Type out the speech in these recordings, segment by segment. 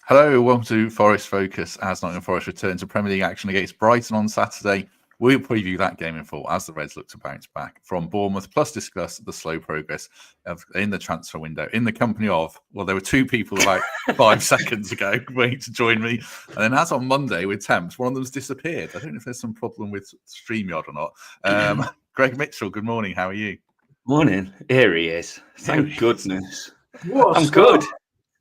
Hello, welcome to Forest Focus as Nottingham Forest return to Premier League action against Brighton on Saturday. We'll preview that game in full as the Reds look to bounce back from Bournemouth, plus discuss the slow progress in the transfer window in the company of, well, there were two people about 5 seconds ago waiting to join me. And then as on Monday with Temps, one of them's disappeared. I don't know if there's some problem with StreamYard or not. Greg Mitchell, good morning. How are you? Morning. Here he is. Thank goodness. I'm good.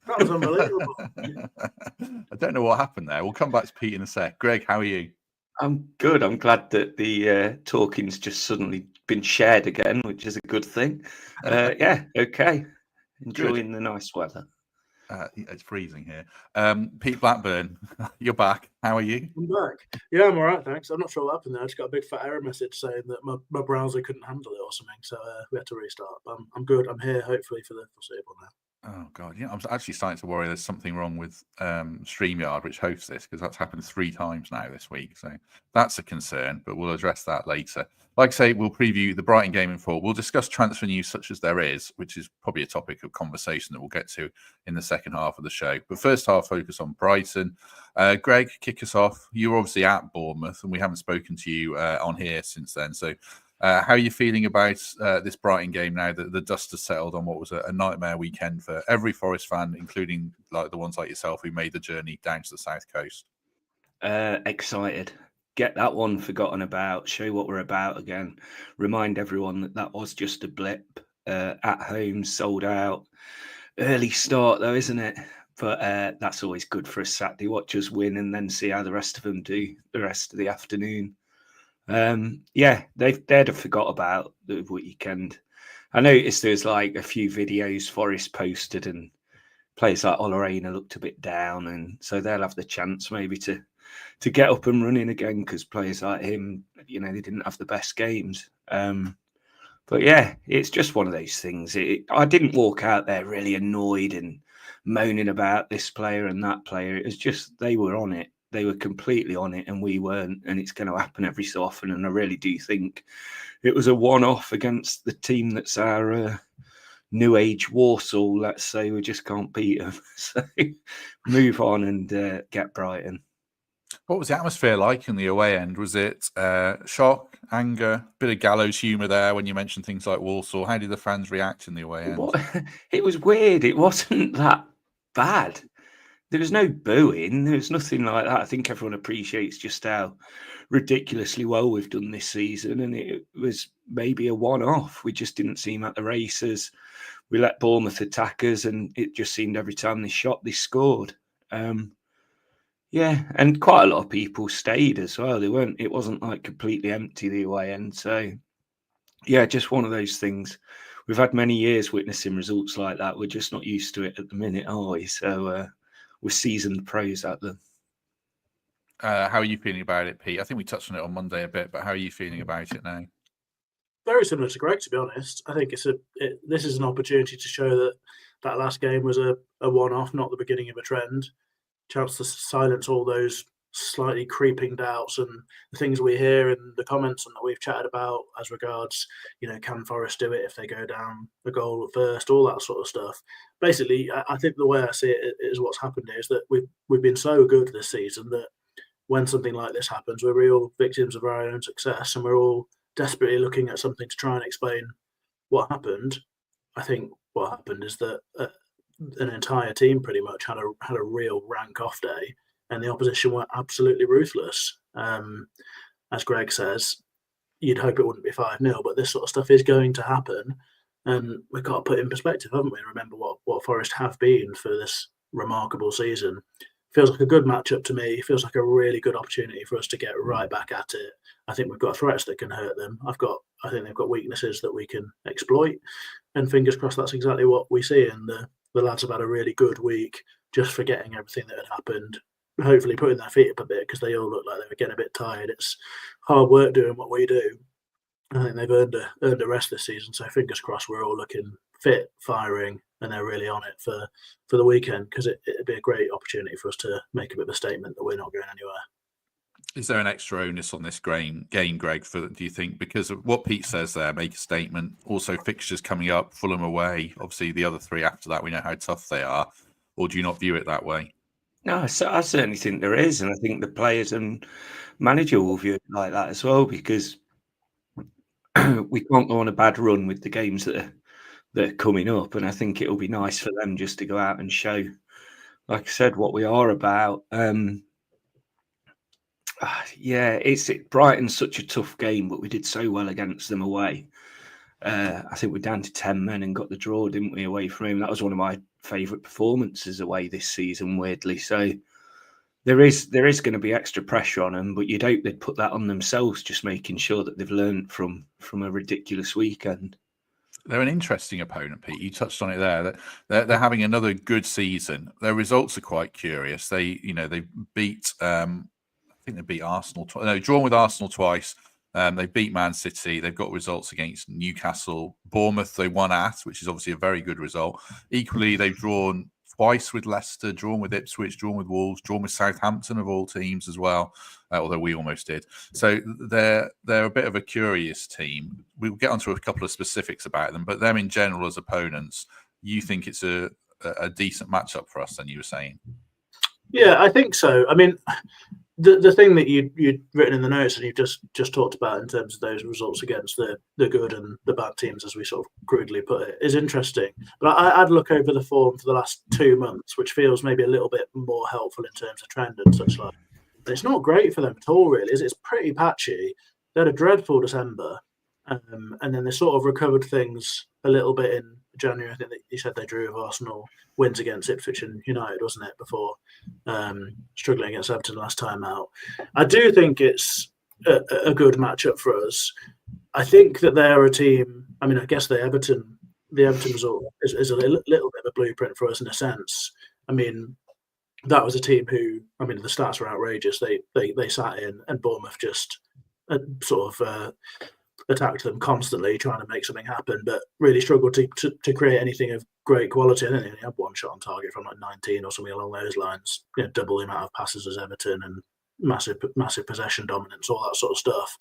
That was unbelievable. I don't know what happened there. We'll come back to Pete in a sec. Greg, how are you? I'm good. I'm glad that the talking's just suddenly been shared again, which is a good thing. Yeah, okay. Enjoying the nice weather. It's freezing here. Pete Blackburn, you're back. How are you? I'm back. Yeah, I'm all right, thanks. I'm not sure what happened there. I just got a big fat error message saying that my browser couldn't handle it or something, so we had to restart. But I'm good. I'm here, hopefully, for the foreseeable now. Oh, God. Yeah, I'm actually starting to worry there's something wrong with StreamYard, which hosts this, because that's happened 3 times now this week. So that's a concern, but we'll address that later. Like I say, we'll preview the Brighton game in full. We'll discuss transfer news such as there is, which is probably a topic of conversation that we'll get to in the second half of the show. But first half, focus on Brighton. Greg, kick us off. You're obviously at Bournemouth, and we haven't spoken to you on here since then. So how are you feeling about this Brighton game now that the dust has settled on what was a nightmare weekend for every Forest fan, including like the ones like yourself who made the journey down to the south coast? Excited. Get that one forgotten about. Show what we're about again. Remind everyone that was just a blip. At home, sold out. Early start though, isn't it? But that's always good for a Saturday. Watch us win and then see how the rest of them do the rest of the afternoon. Yeah, they'd have forgot about the weekend. I noticed there's like a few videos Forest posted and players like Olorena looked a bit down, and so they'll have the chance maybe to get up and running again because players like him, they didn't have the best games. But yeah, it's just one of those things. I didn't walk out there really annoyed and moaning about this player and that player. It was just they were on it. They were completely on it and we weren't, and it's going to happen every so often. And I really do think it was a one-off against the team that's our new age Warsaw. Let's say we just can't beat them. So move on and get Brighton. What was the atmosphere like in the away end? Was it shock, anger, bit of gallows humour there when you mentioned things like Warsaw? How did the fans react in the away end? It was weird. It wasn't that bad. There was no booing. There was nothing like that. I think everyone appreciates just how ridiculously well we've done this season. And it was maybe a one-off. We just didn't seem at the races. We let Bournemouth attack us, and it just seemed every time they shot, they scored. Yeah, and quite a lot of people stayed as well. It wasn't like completely empty the away end. So, yeah, just one of those things. We've had many years witnessing results like that. We're just not used to it at the minute, are we? So, we're seasoned pros at them. How are you feeling about it, Pete? I think we touched on it on Monday a bit, but how are you feeling about it now? Very similar to Greg, to be honest. I think this is an opportunity to show that last game was a one-off, not the beginning of a trend. Chance to silence all those slightly creeping doubts and the things we hear in the comments and that we've chatted about as regards, can Forest do it if they go down the goal at first, all that sort of stuff. Basically, I think the way I see it is what's happened is that we've been so good this season that when something like this happens, we're real victims of our own success and we're all desperately looking at something to try and explain what happened. I think what happened is that an entire team pretty much had a real rank off day, and the opposition were absolutely ruthless. As Greg says, you'd hope it wouldn't be 5-0, but this sort of stuff is going to happen, and we've got to put it in perspective, haven't we? Remember what Forest have been for this remarkable season. Feels like a good matchup to me. Feels like a really good opportunity for us to get right back at it. I think we've got threats that can hurt them. I think they've got weaknesses that we can exploit, and fingers crossed that's exactly what we see. And the lads have had a really good week, just forgetting everything that had happened, hopefully putting their feet up a bit because they all look like they were getting a bit tired. It's hard work doing what we do. I think they've earned a rest this season, so fingers crossed we're all looking fit, firing, and they're really on it for the weekend because it'd be a great opportunity for us to make a bit of a statement that we're not going anywhere. Is there an extra onus on this game, Greg, do you think? Because of what Pete says there, make a statement. Also, fixtures coming up, Fulham away. Obviously, the other 3 after that, we know how tough they are. Or do you not view it that way? No, I certainly think there is, and I think the players and manager will view it like that as well, because we can't go on a bad run with the games that are coming up, and I think it'll be nice for them just to go out and show, like I said, what we are about. Yeah, Brighton's such a tough game, but we did so well against them away. I think we're down to 10 men and got the draw, didn't we, away from him? That was one of my favourite performances away this season, weirdly. So there is going to be extra pressure on them, but you'd hope they'd put that on themselves, just making sure that they've learned from a ridiculous weekend. They're an interesting opponent, Pete. You touched on it there. They're having another good season. Their results are quite curious. They beat I think they beat Arsenal. Drawn with Arsenal twice. They beat Man City. They've got results against Newcastle, Bournemouth. They won at, which is obviously a very good result. Equally, they've drawn twice with Leicester, drawn with Ipswich, drawn with Wolves, drawn with Southampton of all teams as well. Although we almost did. So they're a bit of a curious team. We'll get onto a couple of specifics about them, but them in general as opponents, you think it's a decent matchup for us? Then you were saying. Yeah, I think so. I mean, the thing that you'd written in the notes and you've just talked about in terms of those results against the good and the bad teams, as we sort of crudely put it, is interesting. But I'd look over the form for the last 2 months, which feels maybe a little bit more helpful in terms of trend and such like. But it's not great for them at all, really. It's pretty patchy. They had a dreadful December, and then they sort of recovered things a little bit in January. I think that you said they drew with Arsenal, wins against Ipswich and United, wasn't it, before struggling against Everton last time out. I do think it's a good matchup for us. I think that they're a team. I mean, I guess the Everton result is a little bit of a blueprint for us in a sense. I mean, that was a team who, I mean, the stats were outrageous. They sat in, and Bournemouth just sort of attacked them constantly, trying to make something happen, but really struggled to create anything of great quality. I think they only had one shot on target from like 19 or something along those lines. Double the amount of passes as Everton and massive possession dominance, all that sort of stuff.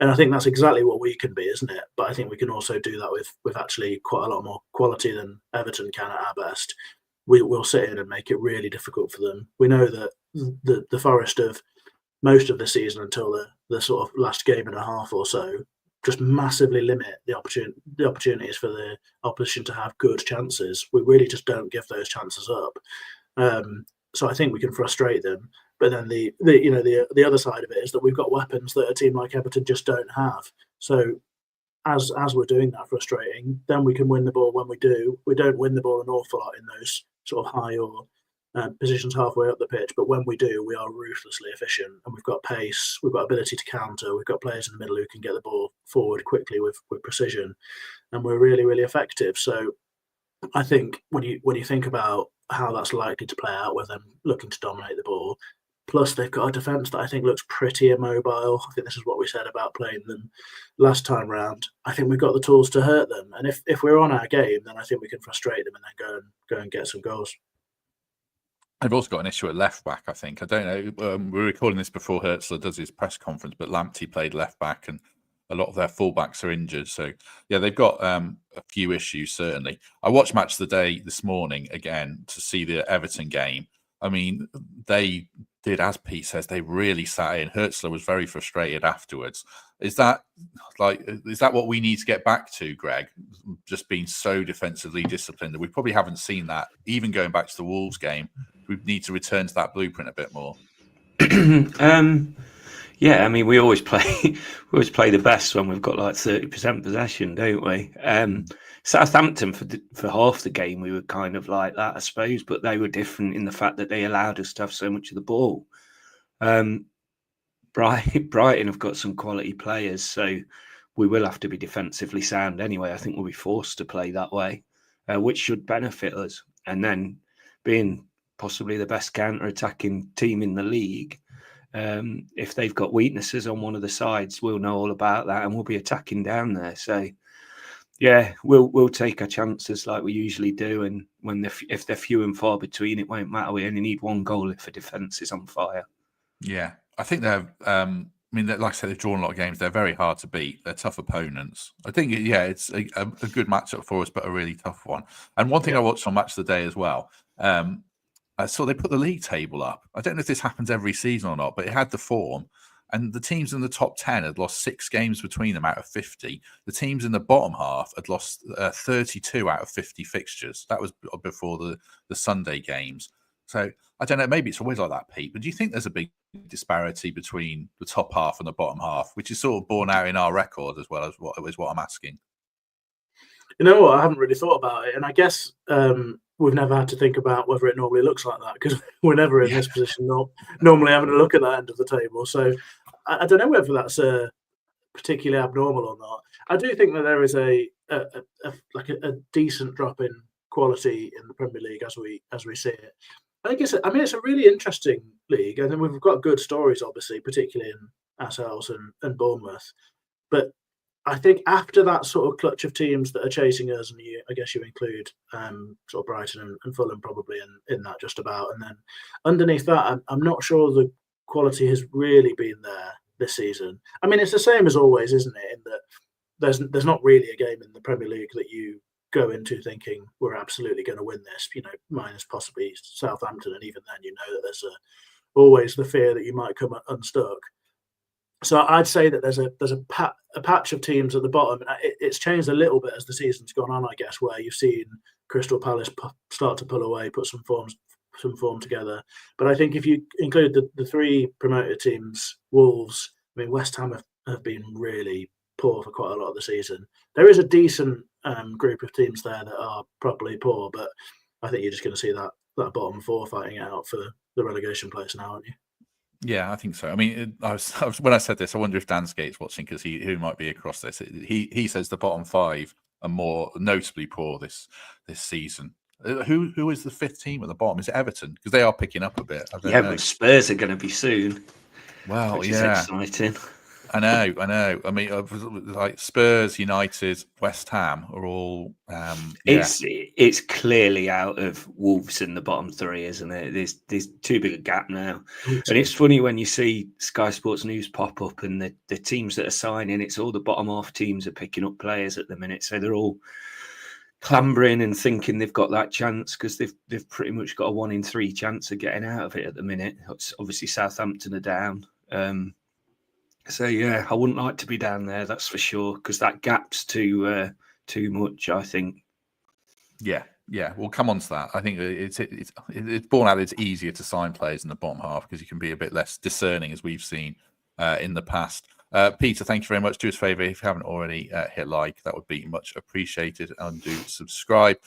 And I think that's exactly what we can be, isn't it? But I think we can also do that with actually quite a lot more quality than Everton can at our best. We'll sit in and make it really difficult for them. We know that the Forest of most of the season until the sort of last game and a half or so just massively limit the opportunities for the opposition to have good chances. We really just don't give those chances up. So I think we can frustrate them. But then the other side of it is that we've got weapons that a team like Everton just don't have. So as we're doing that frustrating, then we can win the ball when we do. We don't win the ball an awful lot in those sort of high or positions halfway up the pitch, but when we do, we are ruthlessly efficient, and we've got pace, we've got ability to counter, we've got players in the middle who can get the ball forward quickly with precision, and we're really, really effective. So I think when you think about how that's likely to play out with them looking to dominate the ball, plus they've got a defence that I think looks pretty immobile. I think this is what we said about playing them last time round. I think we've got the tools to hurt them, and if we're on our game, then I think we can frustrate them and then go and get some goals. They've also got an issue at left back, I think. I don't know. We're recording this before Hertzler does his press conference, but Lamptey played left back and a lot of their fullbacks are injured. So, yeah, they've got a few issues, certainly. I watched Match of the Day this morning again to see the Everton game. I mean, they did, as Pete says, they really sat in. Hertzler was very frustrated afterwards. Is that what we need to get back to, Greg? Just being so defensively disciplined. We probably haven't seen that, even going back to the Wolves game. We need to return to that blueprint a bit more. Yeah, I mean, we always play the best when we've got like 30% possession, don't we? Southampton for half the game we were kind of like that, I suppose, but they were different in the fact that they allowed us to have so much of the ball. Brighton have got some quality players, so we will have to be defensively sound anyway. I think we'll be forced to play that way, which should benefit us. And then being possibly the best counter-attacking team in the league, if they've got weaknesses on one of the sides, we'll know all about that and we'll be attacking down there. So, yeah, we'll take our chances like we usually do. And if they're few and far between, it won't matter. We only need one goal if the defence is on fire. Yeah, I think they're. I mean, like I said, they've drawn a lot of games. They're very hard to beat. They're tough opponents. I think, yeah, it's a good matchup for us, but a really tough one. And one thing I watched on Match of the Day as well. So they put the league table up. I don't know if this happens every season or not, but it had the form. And the teams in the top 10 had lost 6 games between them out of 50. The teams in the bottom half had lost 32 out of 50 fixtures. That was before the Sunday games. So I don't know, maybe it's always like that, Pete, but do you think there's a big disparity between the top half and the bottom half, which is sort of borne out in our record as well as what I'm asking? You know what? I haven't really thought about it. And I guess we've never had to think about whether it normally looks like that because we're never in this position, normally having a look at that end of the table. So I don't know whether that's particularly abnormal or not. I do think that there is a decent drop in quality in the Premier League as we see it. It's a really interesting league, and then we've got good stories, obviously, particularly in ourselves and Bournemouth. But I think after that sort of clutch of teams that are chasing us, and I guess you include sort of Brighton and Fulham probably in that just about, and then underneath that, I'm not sure the quality has really been there this season. I mean, it's the same as always, isn't it? In that there's not really a game in the Premier League that you go into thinking we're absolutely going to win this, minus possibly Southampton, and even then, that there's always the fear that you might come unstuck. So I'd say that there's a patch of teams at the bottom. It's changed a little bit as the season's gone on, I guess, where you've seen Crystal Palace start to pull away, put some form together. But I think if you include the 3 promoted teams, Wolves, I mean, West Ham have been really poor for quite a lot of the season. There is a decent group of teams there that are probably poor, but I think you're just going to see that bottom 4 fighting out for the relegation place now, aren't you? Yeah, I think so. I mean, I was when I said this, I wonder if Dan Skate's watching because he might be across this. He says the bottom 5 are more notably poor this season. Who is the 5th team at the bottom? Is it Everton? Because they are picking up a bit. I don't know. But Spurs are going to be soon. Well, which is exciting. I know. I mean, like Spurs, United, West Ham are all. It's clearly out of Wolves in the bottom 3, isn't it? There's too big a gap now, and it's funny when you see Sky Sports News pop up and the teams that are signing. It's all the bottom half teams are picking up players at the minute, so they're all clambering and thinking they've got that chance because they've pretty much got a 1 in 3 chance of getting out of it at the minute. Obviously, Southampton are down. So yeah, I wouldn't like to be down there, that's for sure, because that gap's too much, I think. Yeah, we'll come on to that. I think it's borne out. It's easier to sign players in the bottom half because you can be a bit less discerning, as we've seen in the past. Peter, thank you very much. Do us a favour, if you haven't already, hit like. That would be much appreciated, and do subscribe.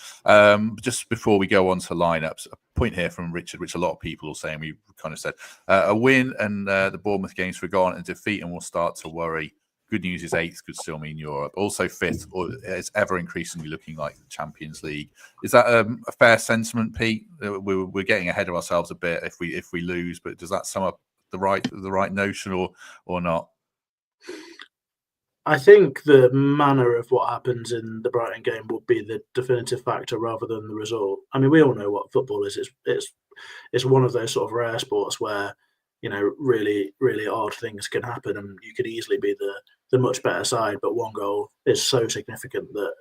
Just before we go on to lineups, a point here from Richard, which a lot of people are saying. We kind of said a win and the Bournemouth game's forgotten, and defeat, and we'll start to worry. Good news is 8th could still mean Europe. Also 5th, or it's ever increasingly looking like the Champions League. Is that a fair sentiment, Pete? We're getting ahead of ourselves a bit if we lose, but does that sum up the right notion or not? I think the manner of what happens in the Brighton game would be the definitive factor rather than the result. I mean, we all know what football is. It's one of those sort of rare sports where, really, really odd things can happen, and you could easily be the much better side, but one goal is so significant that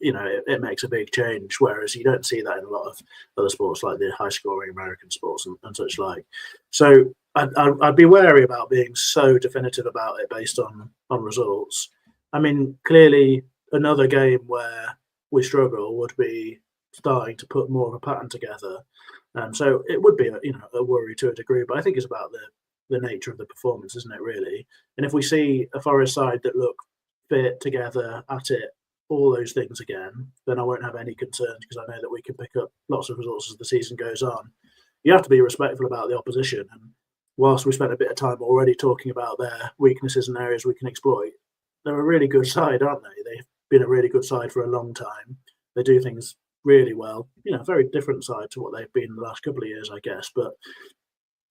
it makes a big change. Whereas you don't see that in a lot of other sports like the high-scoring American sports and such like. So I'd be wary about being so definitive about it based on results. I mean, clearly another game where we struggle would be starting to put more of a pattern together. So it would be a worry to a degree, but I think it's about the nature of the performance, isn't it, really? And if we see a Forest side that look fit, together, at it, all those things again, then I won't have any concerns because I know that we can pick up lots of results as the season goes on. You have to be respectful about the opposition, and whilst we spent a bit of time already talking about their weaknesses and areas we can exploit, they're a really good side, aren't they? They've been a really good side for a long time. They do things really well. Very different side to what they've been the last couple of years, I guess, but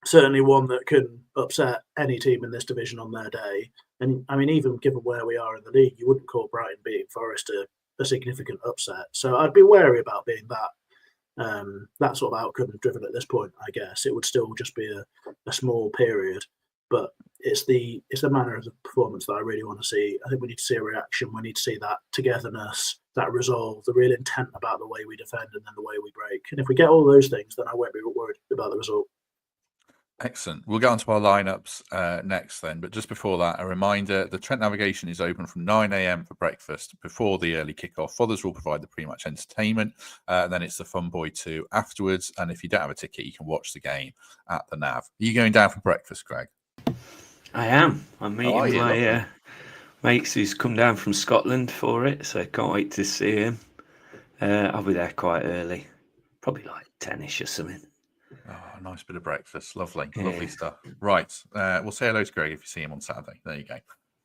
certainly one that can upset any team in this division on their day. And I mean, even given where we are in the league, you wouldn't call Brighton beating Forest a significant upset. So I'd be wary about being that sort of outcome driven at this point. I guess it would still just be a small period, but it's the manner of the performance that I really want to see. I think we need to see a reaction. We need to see that togetherness, that resolve, the real intent about the way we defend and then the way we break. And if we get all those things, then I won't be worried about the result. Excellent. We'll get onto our lineups next then. But just before that, a reminder, the Trent Navigation is open from 9 a.m. for breakfast before the early kickoff. Fathers will provide the pre-match entertainment. And then it's the Fun Boy 2 afterwards. And if you don't have a ticket, you can watch the game at the Nav. Are you going down for breakfast, Greg? I am. I'm meeting my mates who's come down from Scotland for it. So I can't wait to see him. I'll be there quite early. Probably like 10ish or something. Oh, nice bit of breakfast. Lovely, lovely stuff. Right. We'll say hello to Greg if you see him on Saturday. There you go.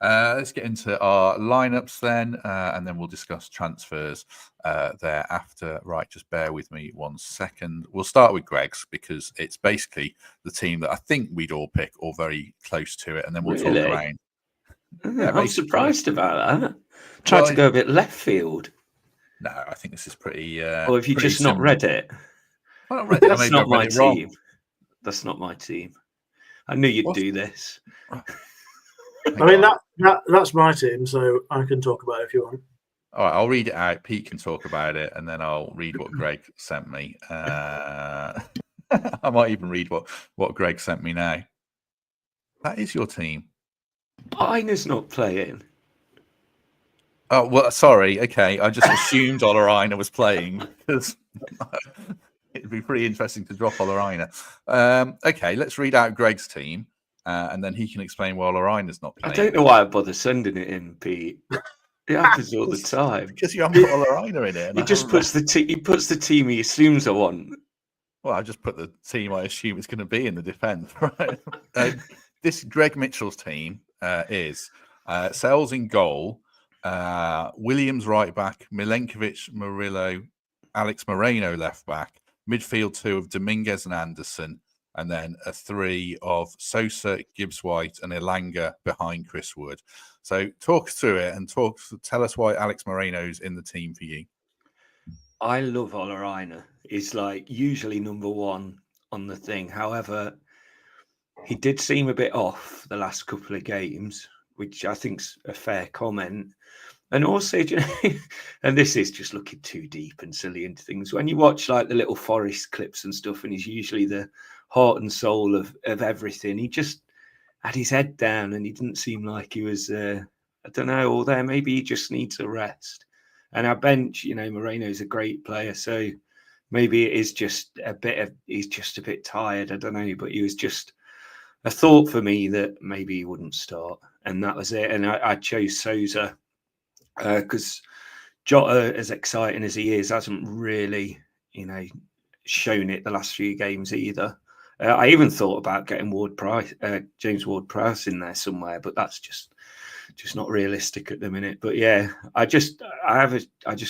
Let's get into our lineups then, and then we'll discuss transfers thereafter. Right, just bear with me 1 second. We'll start with Greg's because it's basically the team that I think we'd all pick or very close to it, and then we'll talk around. Yeah, I'm surprised about that. Tried to go a bit left field. No, I think this is pretty. Or have you just similar. not read it? Well, I read it. That's not my team. That's not my team. I knew you'd do this. I mean, that's my team, so I can talk about it if you want. All right, I'll read it out. Pete can talk about it, and then I'll read what Greg sent me. I might even read what Greg sent me now. That is your team. Ina's not playing. Oh, well, sorry. Okay, I just assumed Oleraina was playing because it'd be pretty interesting to drop Oleraina. Okay, let's read out Greg's team, and then he can explain why Oleraina's not playing. I don't know why I bother sending it in, Pete. It happens all the time. Because you haven't put Oleraina in it. He just puts he puts the team he assumes I want. Well, I just put the team I assume it's going to be in the defence. Right? This Greg Mitchell's team is Sells in goal, Williams right back, Milenkovic, Murillo, Alex Moreno left back, midfield 2 of Dominguez and Anderson, and then a 3 of Sosa, Gibbs-White, and Elanga behind Chris Wood. So talk us through it and tell us why Alex Moreno's in the team for you. I love Oleraina. He's like usually number one on the thing. However, he did seem a bit off the last couple of games, which I think's a fair comment. And also, you know, and this is just looking too deep and silly into things. When you watch like the little Forest clips and stuff, and he's usually the heart and soul of everything, he just had his head down and he didn't seem like he was, I don't know, all there. Maybe he just needs a rest. And our bench, you know, Moreno's a great player. So maybe it is just he's just a bit tired. I don't know, but he was just a thought for me that maybe he wouldn't start. And that was it. And I chose Sosa because Jota, as exciting as he is, hasn't really, you know, shown it the last few games either. I even thought about getting James Ward-Prowse in there somewhere, but that's just not realistic at the minute. But yeah, I just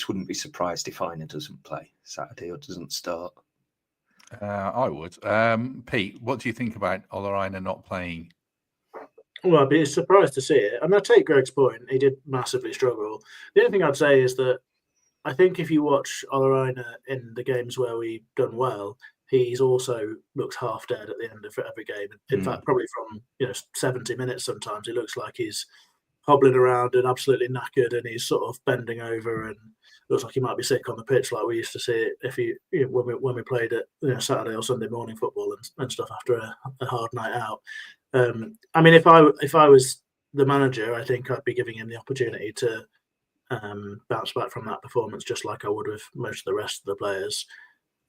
wouldn't be surprised if Ina doesn't play Saturday or doesn't start. I would. Pete, what do you think about Oleraina not playing? Well, I'd be surprised to see it. And I take Greg's point. He did massively struggle. The only thing I'd say is that I think if you watch Oleraina in the games where we've done well, he's also looks half dead at the end of every game. In fact, probably from 70 minutes sometimes, he looks like he's hobbling around and absolutely knackered, and he's sort of bending over and looks like he might be sick on the pitch, like we used to see it when we played at Saturday or Sunday morning football and stuff after a hard night out. I mean, if I was the manager, I think I'd be giving him the opportunity to bounce back from that performance, just like I would with most of the rest of the players.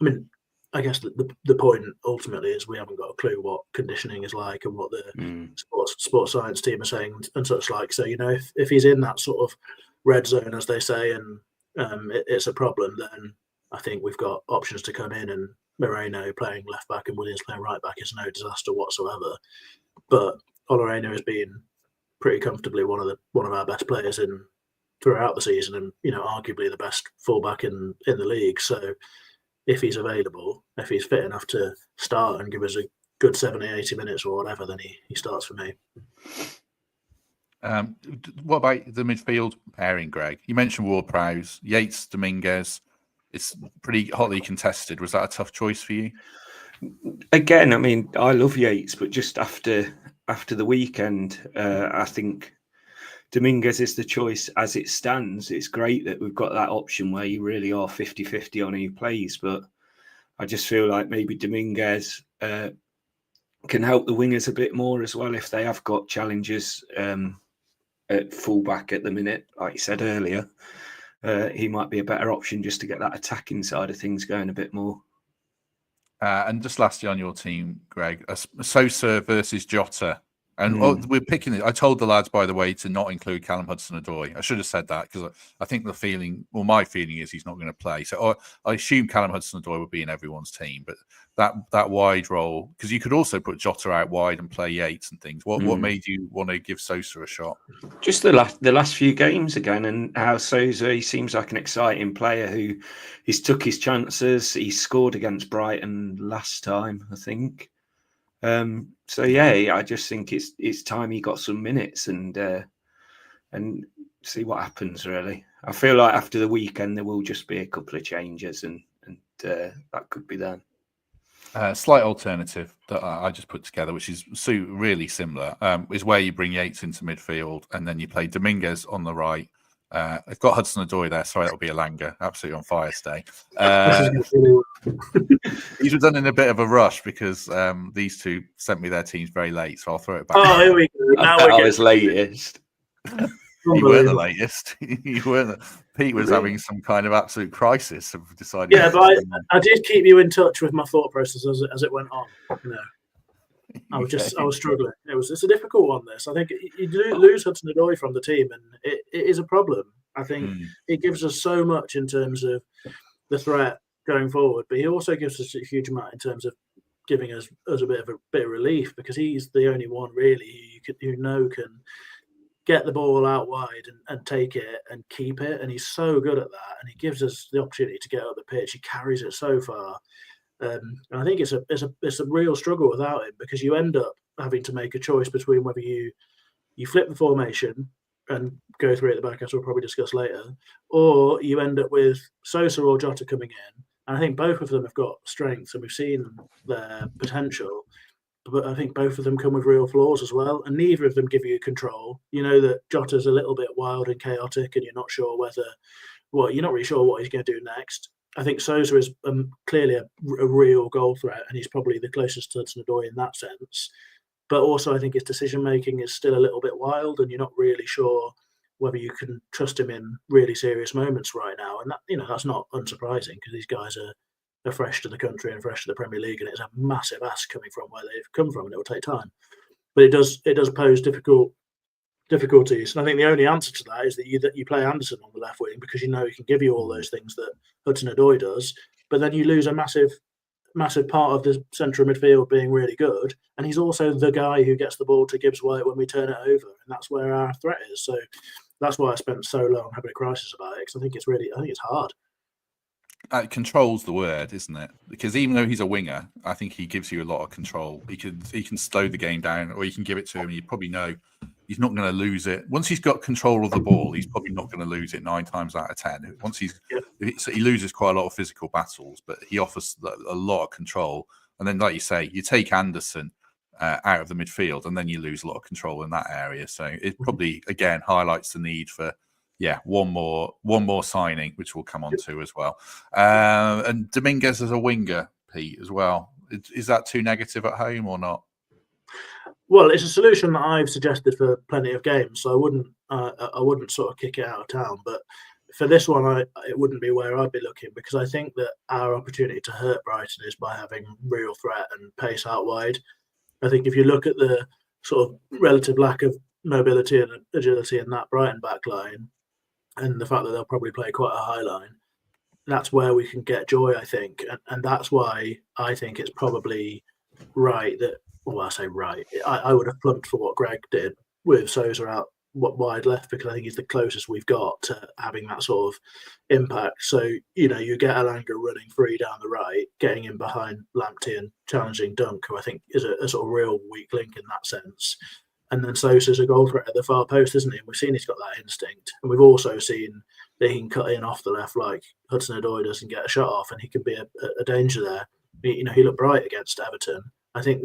I mean, I guess the point ultimately is we haven't got a clue what conditioning is like and what the sports science team are saying and such like. So, if he's in that sort of red zone, as they say, and it's a problem, then I think we've got options to come in, and Moreno playing left back and Williams playing right back is no disaster whatsoever. But Oleraina has been pretty comfortably one of our best players throughout the season, and arguably the best fullback in the league. So if he's available, if he's fit enough to start and give us a good 70, 80 minutes or whatever, then he starts for me. What about the midfield pairing, Greg? You mentioned Ward-Prowse, Yates, Dominguez. It's pretty hotly contested. Was that a tough choice for you? Again, I mean, I love Yates, but just after the weekend, I think Dominguez is the choice as it stands. It's great that we've got that option where you really are 50-50 on who plays, but I just feel like maybe Dominguez can help the wingers a bit more as well if they have got challenges at fullback at the minute. Like you said earlier, he might be a better option just to get that attacking side of things going a bit more. And just lastly on your team, Greg, Sosa versus Jota. And we're picking it. I told the lads, by the way, to not include Callum Hudson-Odoi. I should have said that because I think my feeling is he's not going to play. So I assume Callum Hudson-Odoi would be in everyone's team, but that wide role, because you could also put Jota out wide and play Yates and things. What made you want to give Sosa a shot? Just the last few games again, and how Sosa, he seems like an exciting player who he's took his chances. He scored against Brighton last time, I think. So yeah, I just think it's time he got some minutes and see what happens. Really, I feel like after the weekend there will just be a couple of changes, and that could be them. Slight alternative that I just put together, which is really similar, is where you bring Yates into midfield and then you play Dominguez on the right. I've got Hudson-Odoi there. Sorry, that'll be Elanga. Absolutely on fire today. These were done in a bit of a rush because these two sent me their teams very late, so I'll throw it back. Oh, here we go. Now I was latest. You weren't the latest. You weren't. Pete was having some kind of absolute crisis of deciding. Yeah, but I did keep you in touch with my thought process as it went on. I was struggling. It's a difficult one. This, I think, you lose Hudson-Odoi from the team, and it is a problem. I think it gives us so much in terms of the threat going forward, but he also gives us a huge amount in terms of giving us a bit of relief, because he's the only one really who can get the ball out wide and take it and keep it, and he's so good at that, and he gives us the opportunity to get up the pitch. He carries it so far. And I think it's a real struggle without him, because you end up having to make a choice between whether you flip the formation and go through at the back, as we'll probably discuss later, or you end up with Sosa or Jota coming in. And I think both of them have got strengths, and we've seen their potential, but I think both of them come with real flaws as well, and neither of them give you control. You know that Jota's a little bit wild and chaotic, and you're not really sure what he's going to do next. I think Sosa is clearly a real goal threat, and he's probably the closest to Hudson-Odoi in that sense. But also, I think his decision-making is still a little bit wild, and you're not really sure whether you can trust him in really serious moments right now. And that's not unsurprising, because these guys are fresh to the country and fresh to the Premier League, and it's a massive ask coming from where they've come from, and it will take time. But it does pose difficulties. And I think the only answer to that is that you play Anderson on the left wing, because he can give you all those things that Hudson-Odoi does, but then you lose a massive part of the central midfield being really good, and he's also the guy who gets the ball to Gibbs-White when we turn it over, and that's where our threat is. So that's why I spent so long having a crisis about it, because I think it's hard. Control's the word, isn't it? Because even though he's a winger, I think he gives you a lot of control. He can slow the game down, or you can give it to him, and you probably know he's not going to lose it. Once he's got control of the ball, he's probably not going to lose it 9 times out of 10. Once he loses quite a lot of physical battles, but he offers a lot of control. And then, like you say, you take Anderson out of the midfield, and then you lose a lot of control in that area. So it probably again highlights the need for one more signing, which we'll come on to as well. And Dominguez as a winger, Pete, as well. Is that too negative at home or not? Well, it's a solution that I've suggested for plenty of games, so I wouldn't sort of kick it out of town. But for this one, it wouldn't be where I'd be looking, because I think that our opportunity to hurt Brighton is by having real threat and pace out wide. I think if you look at the sort of relative lack of mobility and agility in that Brighton back line, and the fact that they'll probably play quite a high line, that's where we can get joy, I think. And that's why I think it's probably right that, well, I say right, I would have plumped for what Greg did with Sosa out wide left, because I think he's the closest we've got to having that sort of impact. So, you get Elanga running free down the right, getting in behind Lamptey and challenging Dunk, who I think is a sort of real weak link in that sense. And then Sosa's a goal threat at the far post, isn't he? And we've seen he's got that instinct. And we've also seen that he can cut in off the left like Hudson-Odoi does and get a shot off, and he can be a danger there. He looked bright against Everton. I think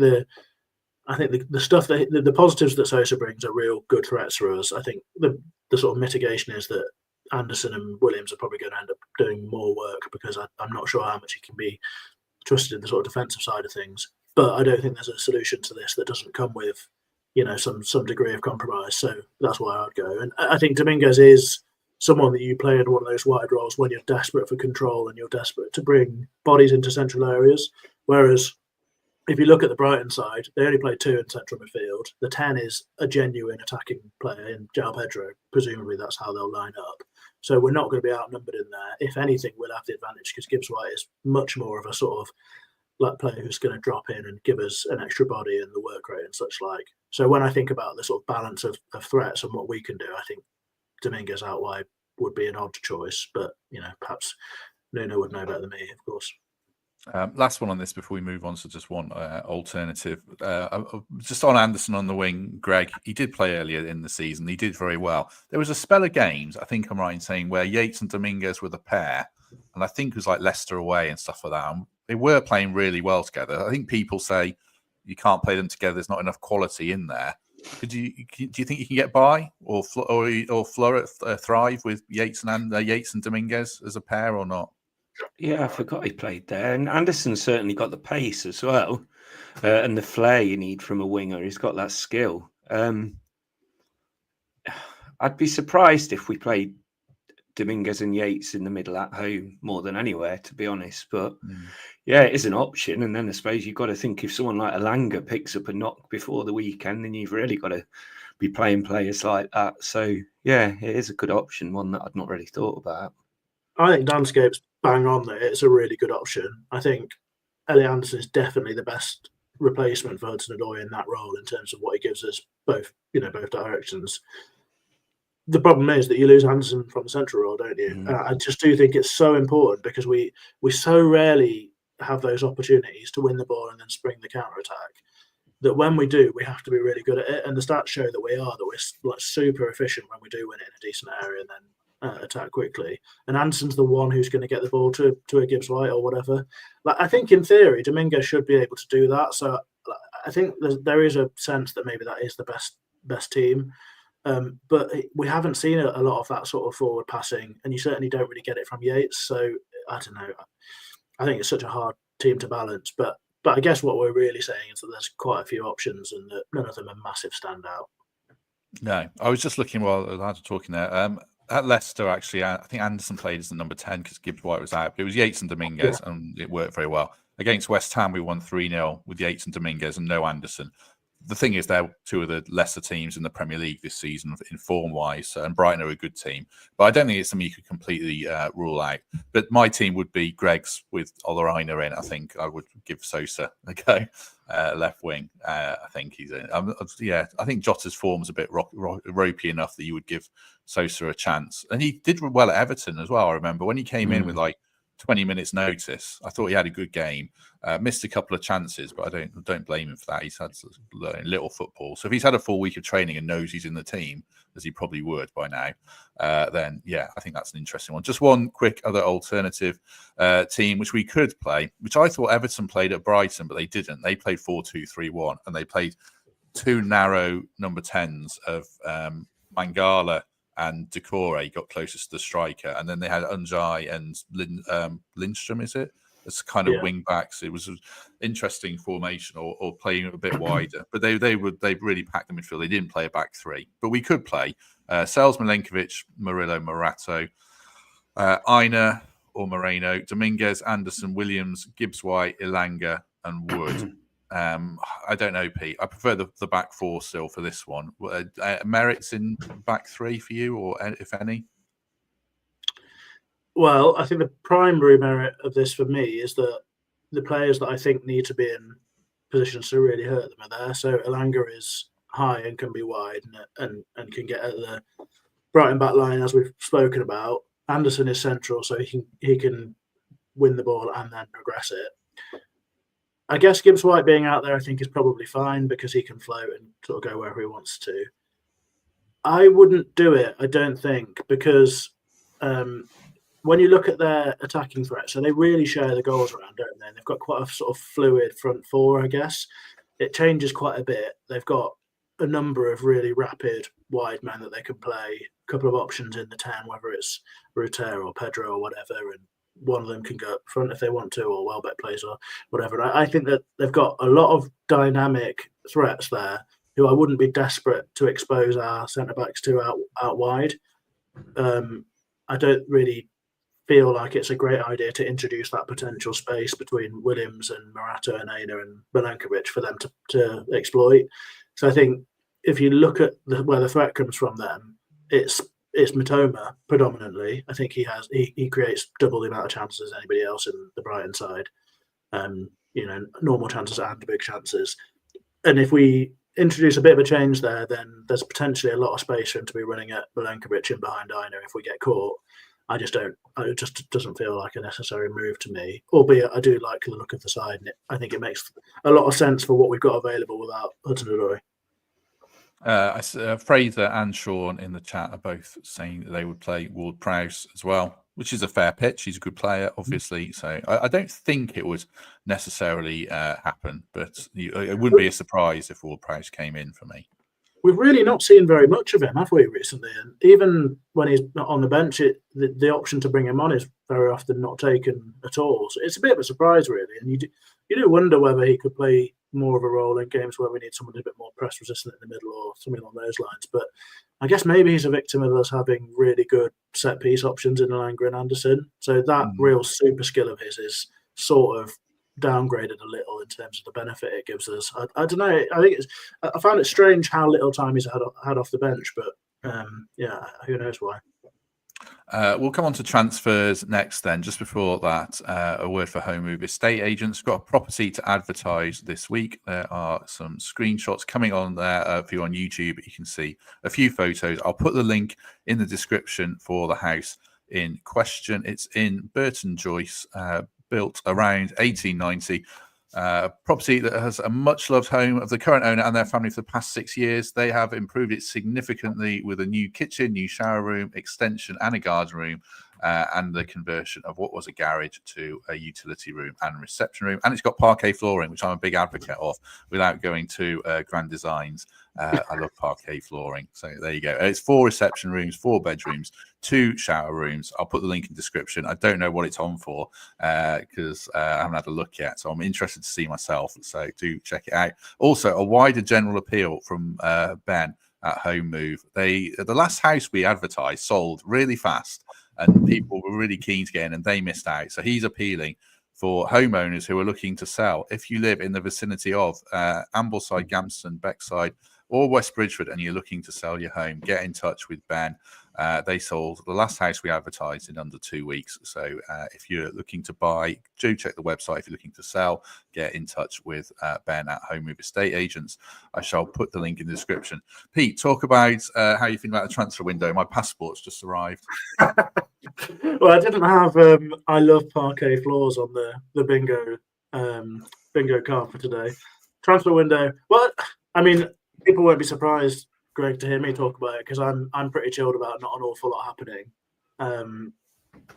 I think the stuff that the positives that Sosa brings are real good threats for us. I think the sort of mitigation is that Anderson and Williams are probably going to end up doing more work because I'm not sure how much he can be trusted in the sort of defensive side of things. But I don't think there's a solution to this that doesn't come with, some degree of compromise. So that's why I'd go. And I think Dominguez is someone that you play in one of those wide roles when you're desperate for control and you're desperate to bring bodies into central areas. Whereas if you look at the Brighton side, they only play 2 in central midfield. The 10 is a genuine attacking player in João Pedro. Presumably that's how they'll line up. So we're not going to be outnumbered in there. If anything, we'll have the advantage because Gibbs White is much more of a sort of like player who's going to drop in and give us an extra body and the work rate and such like. So when I think about the sort of balance of threats and what we can do, I think Dominguez out wide would be an odd choice. But, perhaps Nuno would know better than me, of course. Last one on this before we move on to just one alternative. Just on Anderson on the wing, Greg, he did play earlier in the season. He did very well. There was a spell of games, I think I'm right in saying, where Yates and Dominguez were the pair. And I think it was like Leicester away and stuff like that. And they were playing really well together. I think people say you can't play them together. There's not enough quality in there. Do you think you can get by or thrive with Yates and Dominguez as a pair or not? Yeah, I forgot he played there. And Anderson's certainly got the pace as well. And the flair you need from a winger. He's got that skill. I'd be surprised if we played Dominguez and Yates in the middle at home more than anywhere, to be honest. But yeah, it is an option. And then I suppose you've got to think if someone like Elanga picks up a knock before the weekend, then you've really got to be playing players like that. So yeah, it is a good option, one that I'd not really thought about. I think Danscape's bang on there. It's a really good option. I think Elliot Anderson is definitely the best replacement for Hudson-Odoi in that role in terms of what he gives us both directions. The problem is that you lose Anderson from the central role, don't you? I just do think it's so important because we so rarely have those opportunities to win the ball and then spring the counter-attack that when we do, we have to be really good at it. And the stats show that we're like super efficient when we do win it in a decent area and then attack quickly. And Anderson's the one who's going to get the ball to a Gibbs White or whatever. Like I think in theory, Dominguez should be able to do that. So I think there is a sense that maybe that is the best team. But we haven't seen a lot of that sort of forward passing, and you certainly don't really get it from Yates. So I don't know. I think it's such a hard team to balance. But I guess what we're really saying is that there's quite a few options, and that none of them are massive standout. No, I was just looking while the lads were talking there. At Leicester, actually, I think Anderson played as the number 10 because Gibbs White was out. But it was Yates and Dominguez, and it worked very well. Against West Ham, we won 3-0 with Yates and Dominguez and no Anderson. The thing is, they're two of the lesser teams in the Premier League this season in form-wise, and Brighton are a good team. But I don't think it's something you could completely rule out. But my team would be Greg's with Oleraina in. I think I would give Sosa a go, left wing. I think he's in. I think Jota's form is a bit ropey enough that you would give Sosa a chance. And he did well at Everton as well, I remember. When he came in with like 20 minutes notice, I thought he had a good game. Missed a couple of chances, but I don't blame him for that. He's had little football. So if he's had a full week of training and knows he's in the team, as he probably would by now, then yeah, I think that's an interesting one. Just one quick other alternative team which we could play, which I thought Everton played at Brighton, but they didn't. They played 4-2-3-1, and they played two narrow number 10s of Mangala and Decore got closest to the striker, and then they had Unjai and Lindstrom, is it? It's kind of wing backs. It was an interesting formation, or playing a bit wider. But they really packed the midfield. They didn't play a back three. But we could play Sales, Milenkovic, Murillo, Morato, Aina or Moreno, Dominguez, Anderson, Williams, Gibbs White, Elanga, and Wood. I don't know, Pete. I prefer the back four still for this one. Merits in back three for you, or if any? Well, I think the primary merit of this for me is that the players that I think need to be in positions to really hurt them are there. So Elanga is high and can be wide and can get at the Brighton back line, as we've spoken about. Anderson is central, so he can win the ball and then progress it. I guess Gibbs White being out there, I think, is probably fine because he can float and sort of go wherever he wants to. I wouldn't do it, I don't think, because when you look at their attacking threat, so they really share the goals around, don't they? They've got quite a sort of fluid front four, I guess. it changes quite a bit. They've got a number of really rapid wide men that they can play, a couple of options in the 10, whether it's Ruter or Pedro or whatever, and one of them can go up front if they want to, or Welbeck plays or whatever. And I think that they've got a lot of dynamic threats there who I wouldn't be desperate to expose our centre-backs to out wide. I don't really feel like it's a great idea to introduce that potential space between Williams and Morata and Aina and Milenkovic for them to exploit. So I think if you look at where the threat comes from them, it's Mitoma predominantly. I think he creates double the amount of chances as anybody else in the Brighton side. Normal chances and big chances. And if we introduce a bit of a change there, then there's potentially a lot of space for him to be running at Milenkovic in behind Aina if we get caught. It just doesn't feel like a necessary move to me, albeit I do like the look of the side, and I think it makes a lot of sense for what we've got available without Hudson-Odoi. Fraser and Sean in the chat are both saying that they would play Ward-Prowse as well, which is a fair pitch. He's a good player, obviously. So I don't think it would necessarily happen, but it wouldn't be a surprise if Ward-Prowse came in for me. We've really not seen very much of him, have we, recently? And even when he's not on the bench, the option to bring him on is very often not taken at all. So it's a bit of a surprise, really. And you do wonder whether he could play more of a role in games where we need someone a bit more press resistant in the middle or something along those lines. But I guess maybe he's a victim of us having really good set piece options in Elanga and Anderson. So that real super skill of his is sort of downgraded a little in terms of the benefit it gives us. I don't know. I found it strange how little time he's had off the bench, but who knows why. We'll come on to transfers next then. Just before that, a word for home move. Estate agents got a property to advertise this week. There are some screenshots coming on there for you on YouTube. You can see a few photos. I'll put the link in the description for the house in question. It's in Burton Joyce, built around 1890. Property that has a much-loved home of the current owner and their family for the past 6 years. They have improved it significantly with a new kitchen, new shower room, extension and a garden room, and the conversion of what was a garage to a utility room and reception room. And it's got parquet flooring, which I'm a big advocate of, without going to grand designs. I love parquet flooring. So there you go. It's 4 reception rooms, 4 bedrooms, 2 shower rooms. I'll put the link in the description. I don't know what it's on for because I haven't had a look yet. So I'm interested to see myself. So do check it out. Also, a wider general appeal from Ben at Home Move. The last house we advertised sold really fast and people were really keen to get in and they missed out. So he's appealing for homeowners who are looking to sell. If you live in the vicinity of Ambleside, Gampston, Beckside, or West Bridgford, and you're looking to sell your home, get in touch with Ben. They sold the last house we advertised in under 2 weeks. So if you're looking to buy, do check the website. If you're looking to sell, get in touch with Ben at Home Move Estate Agents. I shall put the link in the description. Pete, talk about how you think about the transfer window. My passport's just arrived. Well, I didn't have I love parquet floors on the bingo card for today. Transfer window. Well, I mean, people won't be surprised, Greg, to hear me talk about it because I'm pretty chilled about not an awful lot happening.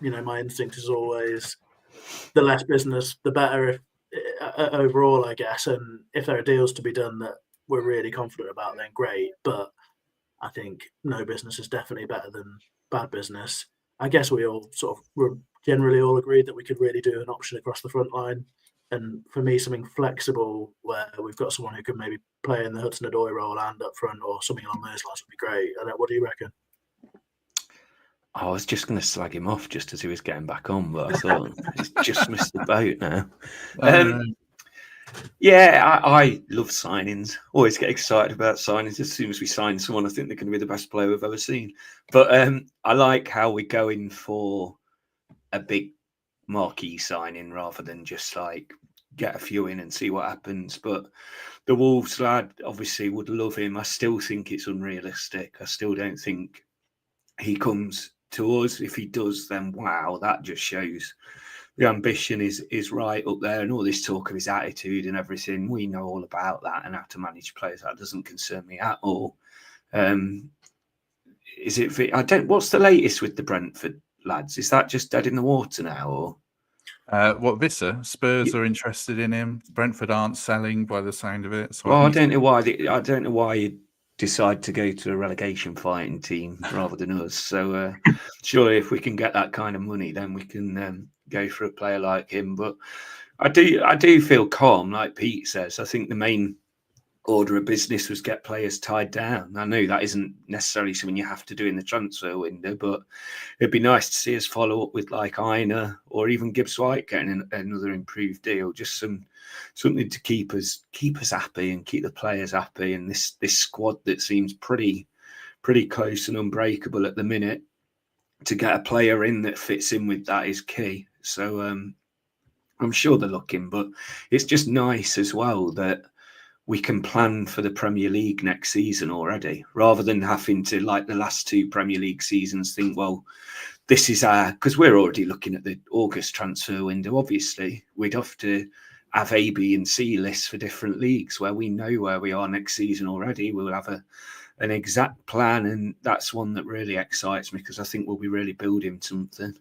My instinct is always the less business, the better overall, I guess. And if there are deals to be done that we're really confident about, then great. But I think no business is definitely better than bad business. I guess we all were generally all agreed that we could really do an option across the front line. And for me, something flexible where we've got someone who can maybe play in the Hudson-Odoi role and up front or something along those lines would be great. What do you reckon? I was just going to slag him off just as he was getting back on, but I thought he's just missed the boat now. I love signings. Always get excited about signings. As soon as we sign someone, I think they're going to be the best player we've ever seen. But I like how we're going for a big marquee signing rather than just like get a few in and see what happens. But the Wolves lad obviously would love him. I still think it's unrealistic. I still don't think he comes to us. If he does, then wow, that just shows the ambition is right up there, and all this talk of his attitude and everything, we know all about that and how to manage players. That doesn't concern me at all. What's the latest with the Brentford lads? Is that just dead in the water now, or? What Visser? Spurs are interested in him. Brentford aren't selling by the sound of it. So Well, I don't know why. I don't know why you decide to go to a relegation fighting team rather than us. So surely, if we can get that kind of money, then we can go for a player like him. But I do feel calm, like Pete says. I think the main order of business was get players tied down. I know that isn't necessarily something you have to do in the transfer window, but it'd be nice to see us follow up with like Aina or even Gibbs White getting another improved deal. Just something to keep us happy and keep the players happy. And this squad that seems pretty close and unbreakable at the minute, to get a player in that fits in with that is key. So I'm sure they're looking, but it's just nice as well that we can plan for the Premier League next season already, rather than having to, like the last two Premier League seasons, think, well, this is because we're already looking at the August transfer window. Obviously, we'd have to have A, B and C lists for different leagues where we know where we are next season already. We'll have an exact plan, and that's one that really excites me because I think we'll be really building something.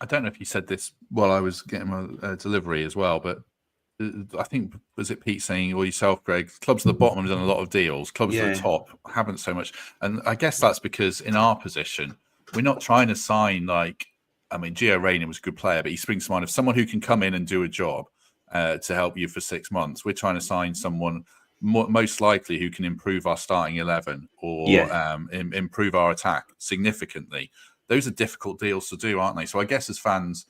I don't know if you said this while I was getting my delivery as well, but I think, was it Pete saying, or yourself, Greg, clubs at the bottom have done a lot of deals, clubs at the top haven't so much. And I guess that's because in our position, we're not trying to sign Gio Reyna was a good player, but he springs to mind of someone who can come in and do a job to help you for 6 months. We're trying to sign someone most likely who can improve our starting 11 or improve our attack significantly. Those are difficult deals to do, aren't they? So I guess as fans,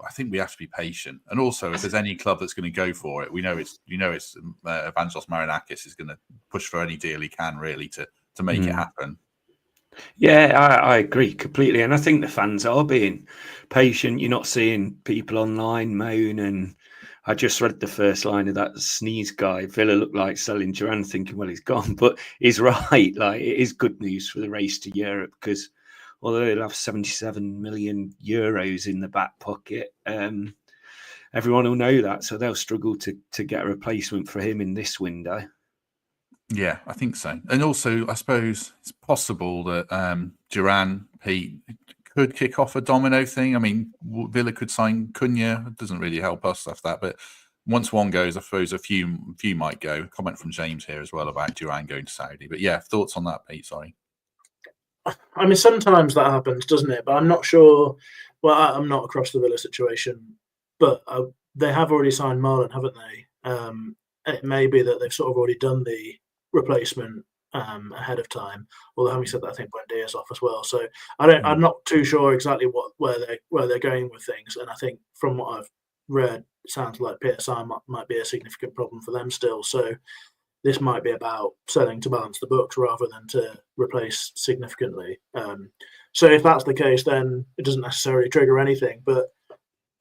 I think we have to be patient. And also, if there's any club that's going to go for it, we know it's Evangelos Marinakis is going to push for any deal he can, really, to make it happen. Yeah, I agree completely. And I think the fans are being patient. You're not seeing people online moan. And I just read the first line of that sneeze guy. Villa looked like selling Duran, thinking, well, he's gone. But he's right. Like, it is good news for the race to Europe because although they'll have 77 million euros in the back pocket, everyone will know that. So they'll struggle to get a replacement for him in this window. Yeah, I think so. And also, I suppose it's possible that Duran, Pete, could kick off a domino thing. I mean, Villa could sign Cunha. It doesn't really help us after that. But once one goes, I suppose a few might go. Comment from James here as well about Duran going to Saudi. But yeah, thoughts on that, Pete? Sorry. I mean, sometimes that happens, doesn't it? But I'm not sure. Well, I'm not across the Villa situation, but they have already signed Marlon, haven't they? It may be that they've sort of already done the replacement ahead of time. Although having said that, I think Buendia's off as well. So I'm not too sure exactly where they're going with things. And I think from what I've read, it sounds like PSI might be a significant problem for them still. So this might be about selling to balance the books rather than to replace significantly. So if that's the case, then it doesn't necessarily trigger anything. But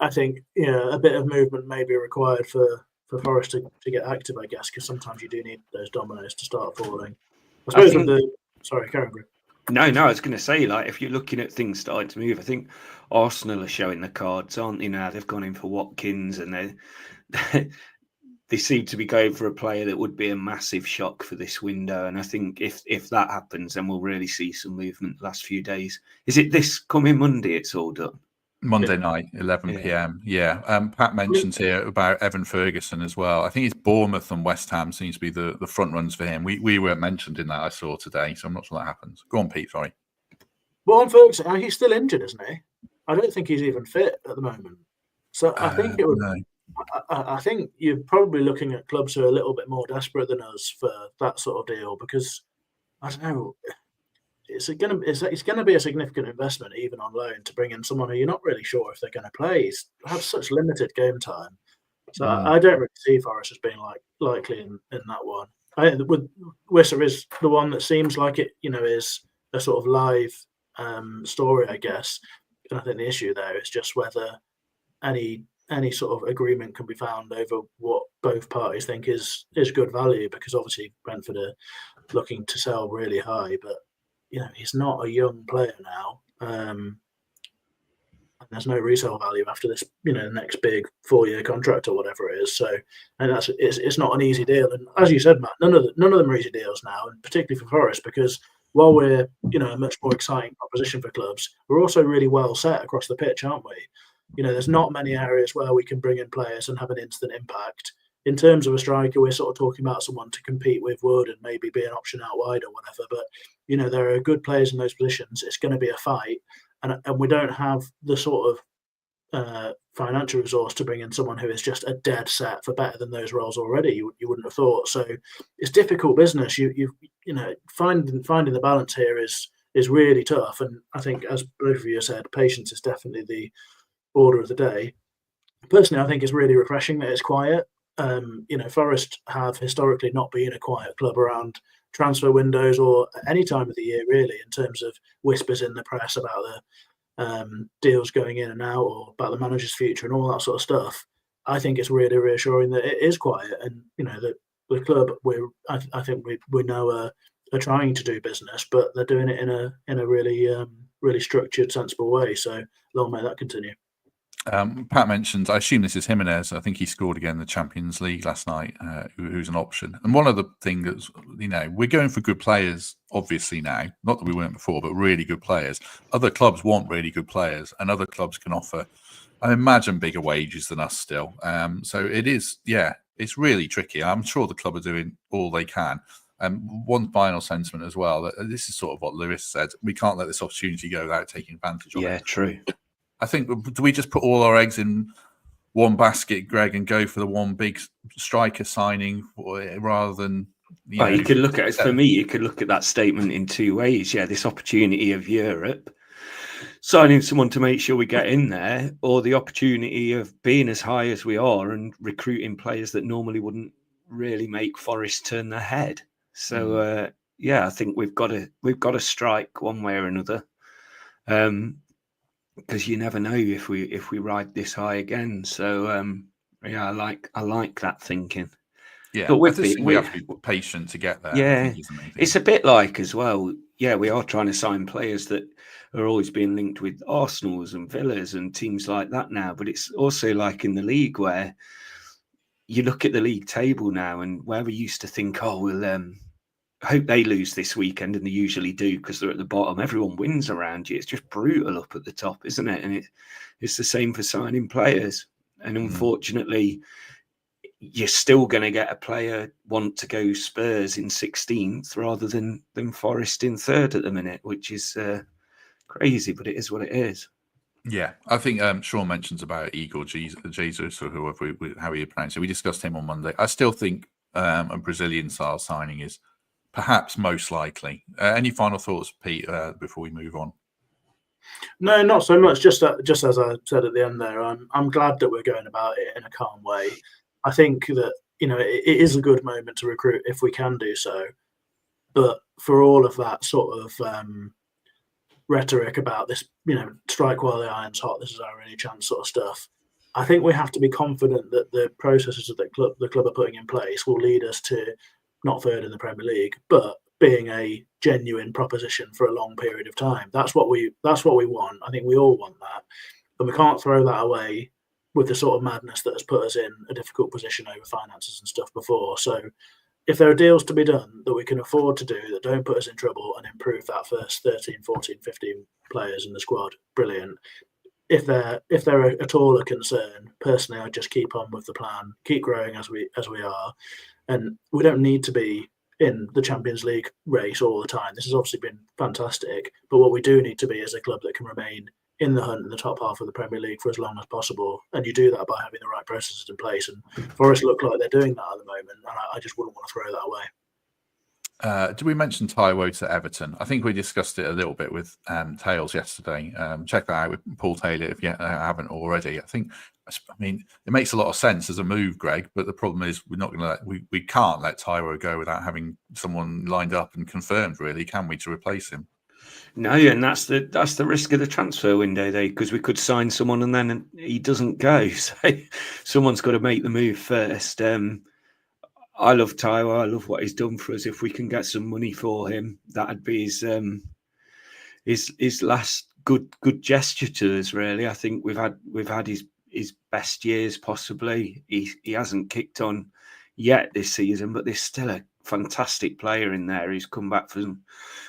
I think a bit of movement may be required for Forest to get active, I guess, because sometimes you do need those dominoes to start falling. I suppose sorry, Karen. No, I was going to say, like, if you're looking at things starting to move, I think Arsenal are showing the cards, aren't they? Now they've gone in for Watkins, and they seem to be going for a player that would be a massive shock for this window. And I think if that happens, then we'll really see some movement the last few days. Is it this coming Monday it's all done? Monday night, 11 p.m. Yeah. Pat mentions here about Evan Ferguson as well. I think it's Bournemouth and West Ham seems to be the front runs for him. We weren't mentioned in that, I saw today, so I'm not sure that happens. Go on, Pete, sorry. Well, on Ferguson, he's still injured, isn't he? I don't think he's even fit at the moment. So I think it would... No. I think you're probably looking at clubs who are a little bit more desperate than us for that sort of deal because, I don't know, it's going to be a significant investment even on loan to bring in someone who you're not really sure if they're going to play. He's have such limited game time. So I don't really see Forest as being likely in that one. I think with Wisser is the one that seems like it, is a sort of live story, I guess. And I think the issue there is just whether any sort of agreement can be found over what both parties think is good value, because obviously Brentford are looking to sell really high, but he's not a young player now. And there's no resale value after this, the next big 4-year contract or whatever it is. So, and it's not an easy deal. And as you said, Matt, none of them are easy deals now, and particularly for Forest, because while we're a much more exciting proposition for clubs, we're also really well set across the pitch, aren't we? there's not many areas where we can bring in players and have an instant impact. In terms of a striker, we're sort of talking about someone to compete with Wood and maybe be an option out wide or whatever. But, there are good players in those positions. It's going to be a fight. And we don't have the sort of financial resource to bring in someone who is just a dead set for better than those roles already. You wouldn't have thought. So it's difficult business. Finding the balance here is really tough. And I think, as both of you said, patience is definitely the order of the day. Personally, I think it's really refreshing that it's quiet. Forest have historically not been a quiet club around transfer windows or any time of the year, really, in terms of whispers in the press about the deals going in and out or about the manager's future and all that sort of stuff. I think it's really reassuring that it is quiet, and the club I think we know are trying to do business, but they're doing it in a really structured, sensible way. So long may that continue. Pat mentioned, I assume this is Jimenez. I think he scored again in the Champions League last night, who's an option. And one of the things, we're going for good players, obviously now. Not that we weren't before, but really good players. Other clubs want really good players, and other clubs can offer, I imagine, bigger wages than us still. So it is, it's really tricky. I'm sure the club are doing all they can. One final sentiment as well. This is sort of what Lewis said. We can't let this opportunity go without taking advantage of it. Yeah, true. I think, do we just put all our eggs in one basket, Greg, and go for the one big striker signing rather than, you could look at it, for me, you could look at that statement in two ways. Yeah, this opportunity of Europe, signing someone to make sure we get in there, or the opportunity of being as high as we are and recruiting players that normally wouldn't really make Forest turn their head. So, I think we've got to strike one way or another. Because you never know if we ride this high again. So I like that thinking. Yeah, but we have to be patient to get there. Yeah, it's a bit like as well. Yeah, we are trying to sign players that are always being linked with Arsenal's and Villas and teams like that now. But it's also like in the league where you look at the league table now, and where we used to think, we'll hope they lose this weekend, and they usually do because they're at the bottom. Everyone wins around you. It's just brutal up at the top, isn't it? And it's the same for signing players. And unfortunately, you're still going to get a player want to go Spurs in 16th rather than Forest in 3rd at the minute, which is crazy, but it is what it is. Yeah, I think Sean mentions about Igor Jesus or whoever, how you pronounce it. We discussed him on Monday. I still think a Brazilian style signing is perhaps most likely. Any final thoughts, Pete, before we move on? No, not so much. Just as I said at the end there, I'm glad that we're going about it in a calm way. I think that it is a good moment to recruit if we can do so. But for all of that sort of rhetoric about this, strike while the iron's hot, this is our only chance sort of stuff, I think we have to be confident that the processes that the club are putting in place will lead us to not 3rd in the Premier League, but being a genuine proposition for a long period of time. That's what we want. I think we all want that, and we can't throw that away with the sort of madness that has put us in a difficult position over finances and stuff before. So if there are deals to be done that we can afford to do that don't put us in trouble and improve that first 13, 14, 15 players in the squad, brilliant. If they're at all a concern, personally, I'd just keep on with the plan, keep growing as we are. And we don't need to be in the Champions League race all the time. This has obviously been fantastic, but what we do need to be is a club that can remain in the hunt in the top half of the Premier League for as long as possible. And you do that by having the right processes in place. And Forest look like they're doing that at the moment. And I just wouldn't want to throw that away. Did we mention Taiwo to Everton? I think we discussed it a little bit with Tails yesterday. Check that out with Paul Taylor if you haven't already. I mean, it makes a lot of sense as a move, Greg, but the problem is we can't let Taiwo go without having someone lined up and confirmed, really, can we, to replace him? No, and that's the risk of the transfer window, though, because we could sign someone and then he doesn't go. So someone's got to make the move first. I love Taiwo. I love what he's done for us. If we can get some money for him, that'd be his last good gesture to us. Really, I think we've had his best years possibly. He hasn't kicked on yet this season, but there's still a fantastic player in there who's come back from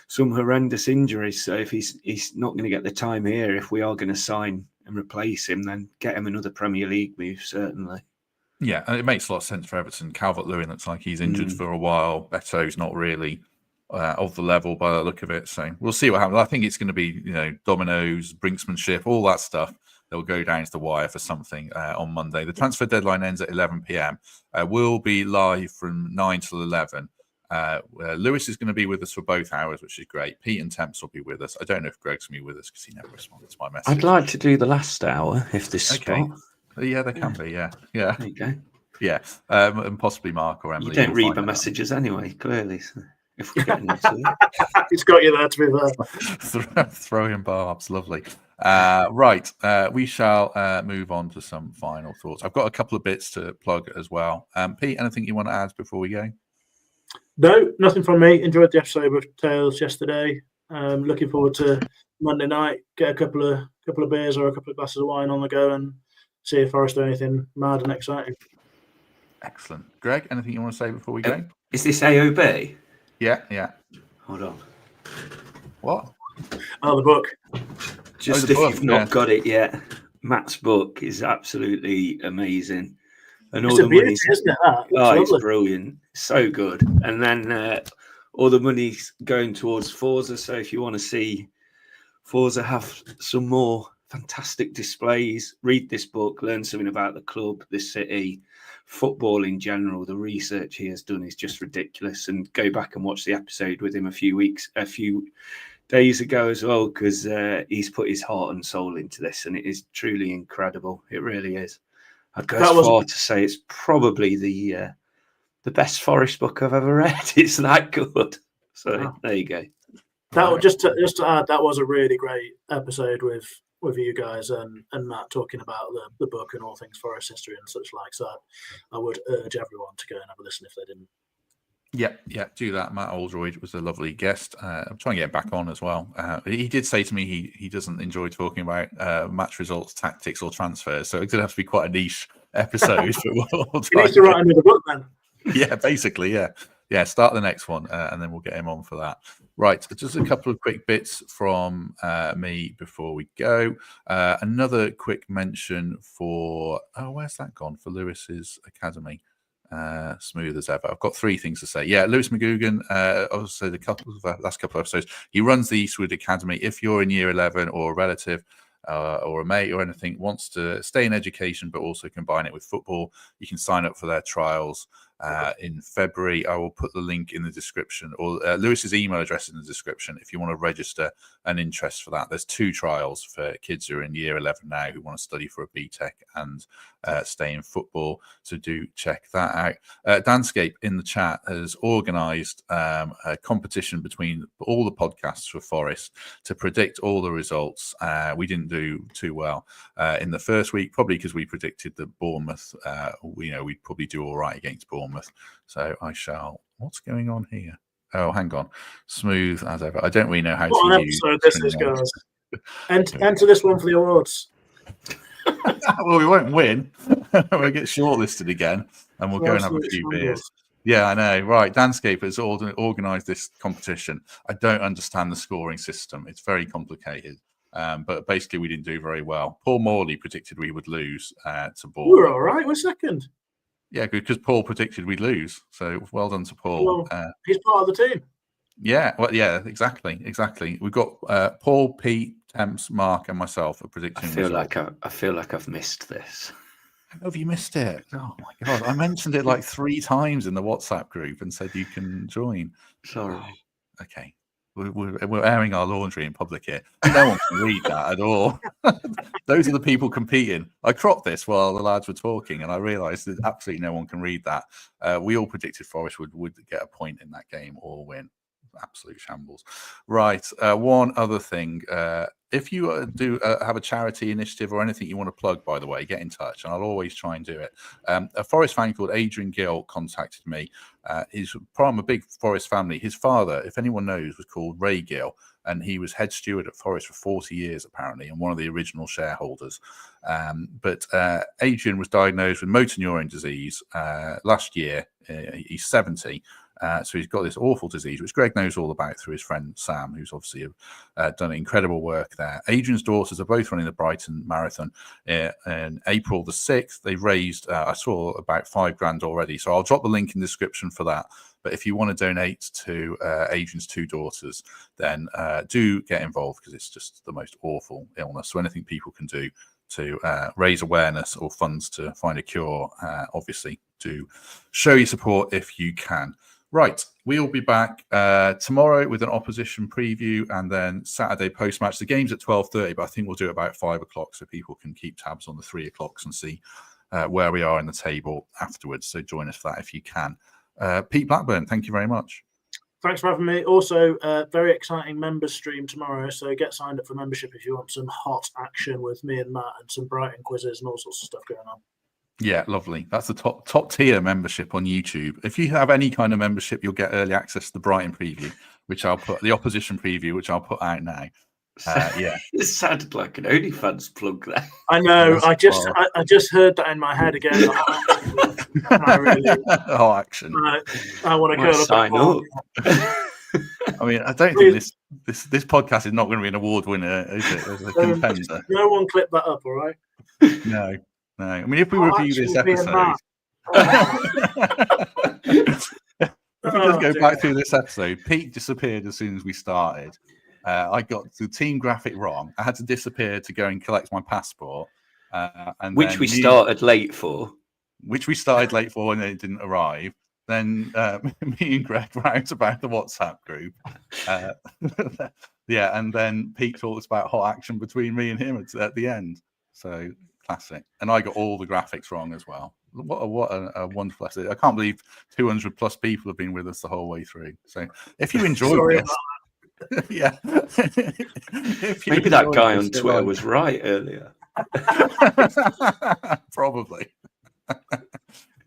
some horrendous injuries. So if he's not going to get the time here, if we are going to sign and replace him, then get him another Premier League move, certainly. Yeah, and it makes a lot of sense for Everton. Calvert-Lewin looks like he's injured for a while. Beto's not really of the level by the look of it. So we'll see what happens. I think it's going to be, dominoes, brinksmanship, all that stuff. They'll go down to the wire for something on Monday. The transfer deadline ends at 11 p.m. We'll be live from 9 till 11. Lewis is going to be with us for both hours, which is great. Pete and Temps will be with us. I don't know if Greg's going to be with us because he never responds to my message. I'd like to do the last hour if this spot. Yeah, there can be. Yeah. There you go. Yeah, and possibly Mark or Emily. You don't read my messages anyway, clearly. So if we're getting into it. It's got you there, to be fair. Throwing barbs, lovely. Right, we shall move on to some final thoughts. I've got a couple of bits to plug as well. Pete, anything you want to add before we go? No, nothing from me. Enjoyed the episode of Tales yesterday. Looking forward to Monday night. Get a couple of beers or a couple of glasses of wine on the go and see if Forest do anything mad and exciting. Excellent. Greg, anything you want to say before we go? Is this AOB? Yeah. Hold on. What? Oh, the book. Just the if book, you've not got it yet, Matt's book is absolutely amazing. And It's all a the beauty, money's, isn't it? That? it's brilliant. So good. And then all the money's going towards Forza. So if you want to see Forza have some more fantastic displays, read this book, learn something about the club, the city, football in general. The research he has done is just ridiculous. And go back and watch the episode with him a few days ago as well, because he's put his heart and soul into this, and it is truly incredible. It really is. I'd go as far to say it's probably the best Forest book I've ever read. It's that good. So There you go. That just to add, that was a really great episode with you guys and Matt talking about the book and all things Forest history and such like. So I would urge everyone to go and have a listen if they didn't. Yeah, do that. Matt Oldroyd was a lovely guest. I'm trying to get him back on as well. He did say to me he doesn't enjoy talking about match results, tactics, or transfers. So it's going to have to be quite a niche episode. But He needs to write another book then. Yeah, basically, yeah. Start the next one, and then we'll get him on for that. Right, just a couple of quick bits from me before we go. Another quick mention for where's that gone for Lewis's Academy? Smooth as ever. I've got three things to say. Yeah, Lewis McGugan, also the last couple of episodes, he runs the Eastwood Academy. If you're in year 11 or a relative or a mate or anything wants to stay in education but also combine it with football, you can sign up for their trials in February. I will put the link in the description, or Lewis's email address in the description if you want to register an interest for that. There's 2 trials for kids who are in year 11 now who want to study for a BTEC and stay in football. So do check that out. Danscape in the chat has organised a competition between all the podcasts for Forest to predict all the results. We didn't do too well in the first week, probably because we predicted that Bournemouth, we'd probably do all right against Bournemouth. So I shall. What's going on here? Oh, hang on. Smooth as ever. I don't really know how to use. What an episode this is, guys. Enter this one for the awards. Well, we won't win. We'll get shortlisted again, and we'll go and have a few beers. Yeah, I know. Right. Danscape has organised this competition. I don't understand the scoring system. It's very complicated. But basically, we didn't do very well. Paul Morley predicted we would lose to Bournemouth. We were all right. We're second. Yeah, good, because Paul predicted we'd lose. So well done to Paul. Well, he's part of the team. Yeah, well, yeah, exactly. We've got Paul, Pete, Temps, Mark, and myself are predicting. I feel like I've missed this. How have you missed it? Oh my god! I mentioned it like 3 times in the WhatsApp group and said you can join. Sorry. Oh, okay. We're airing our laundry in public here. No one can read that at all. Those are the people competing. I cropped this while the lads were talking, and I realised that absolutely no one can read that. We all predicted Forest would get a point in that game or win. Absolute shambles. Right. One other thing. If you do have a charity initiative or anything you want to plug, by the way, get in touch, and I'll always try and do it. A Forest fan called Adrian Gill contacted me. He's from a big Forest family. His father, if anyone knows, was called Ray Gill, and he was head steward at Forest for 40 years, apparently, and one of the original shareholders. But Adrian was diagnosed with motor neurone disease last year. He's 70. So he's got this awful disease, which Greg knows all about through his friend Sam, who's obviously done incredible work there. Adrian's daughters are both running the Brighton Marathon in April the 6th. They've raised, I saw about $5,000 already. So I'll drop the link in the description for that. But if you want to donate to Adrian's 2 daughters, then do get involved, because it's just the most awful illness. So anything people can do to raise awareness or funds to find a cure, obviously, do show your support if you can. Right, we'll be back tomorrow with an opposition preview, and then Saturday post-match. The game's at 12:30, but I think we'll do it about 5 o'clock so people can keep tabs on the 3 o'clocks and see where we are in the table afterwards. So join us for that if you can. Pete Blackburn, thank you very much. Thanks for having me. Also, very exciting members stream tomorrow, so get signed up for membership if you want some hot action with me and Matt and some Brighton quizzes and all sorts of stuff going on. Yeah, lovely. That's the top tier membership on YouTube. If you have any kind of membership, you'll get early access to the Brighton preview, which I'll put, the opposition preview, which I'll put out now. Yeah, it sounded like an OnlyFans plug there. I know. I just heard that in my head again. Oh, action! I want to go sign up. I mean, I don't think this podcast is not going to be an award winner, is it? As a contender. No one clip that up, all right? No. I mean, if we review this episode, if we just go back through this episode, Pete disappeared as soon as we started. I got the team graphic wrong. I had to disappear to go and collect my passport, and which we started late for. Which we started late for, and it didn't arrive. Then me and Greg were out about the WhatsApp group. Yeah, and then Pete talks about hot action between me and him at the end. So classic. And I got all the graphics wrong as well. What a wonderful episode. I can't believe 200 plus people have been with us the whole way through. So if you enjoyed this, yeah. Maybe that guy on Twitter was right earlier. Probably.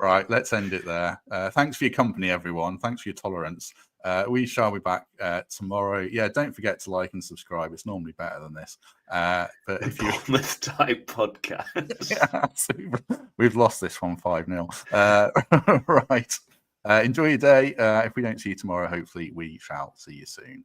Right, let's end it there. Thanks for your company, everyone. Thanks for your tolerance. We shall be back tomorrow. Yeah, don't forget to like and subscribe. It's normally better than this. But if you Bournemouth type podcast, yeah, we've lost this one 5-0. Right. Enjoy your day. If we don't see you tomorrow, hopefully we shall see you soon.